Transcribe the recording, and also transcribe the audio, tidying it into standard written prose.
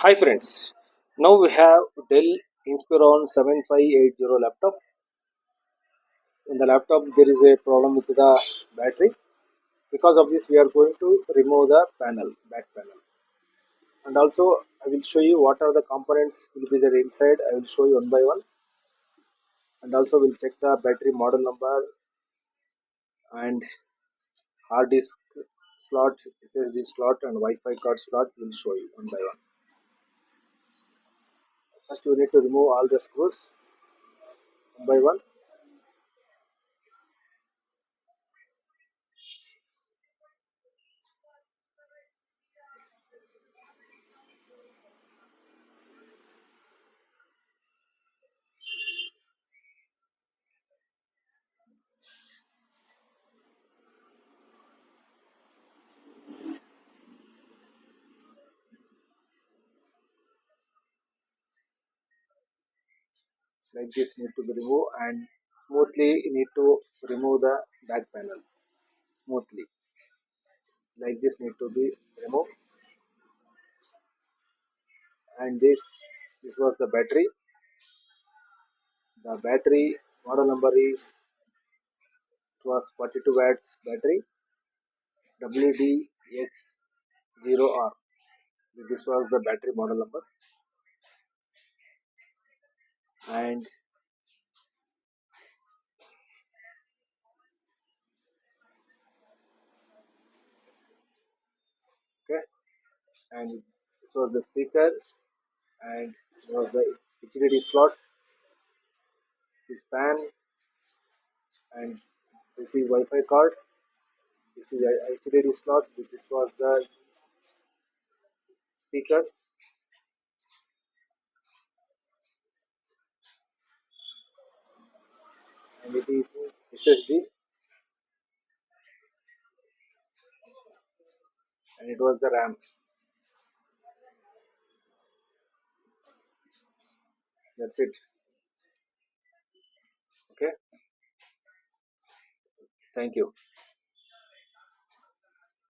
Hi friends, now we have Dell Inspiron 7580 laptop. In the laptop there is a problem with the battery. Because of this we are going to remove the back panel. And also I will show you what are the components will be there inside. I will show you one by one. And also we'll check the battery model number and hard disk slot, SSD slot and Wi-Fi card slot will show you one by one. First you need to remove all the screws one by one. Like this need to be removed and smoothly you need to remove the back panel smoothly, like this need to be removed. And this was the battery model number is, it was 42 watts battery, WDX0R. This was the battery model number. And okay, and this was the speaker, and this was the HDD slot, this fan, and this is Wi-Fi card. This is a HDD slot. This was the speaker, and it is SSD, and it was the RAM. That's it. Okay. Thank you.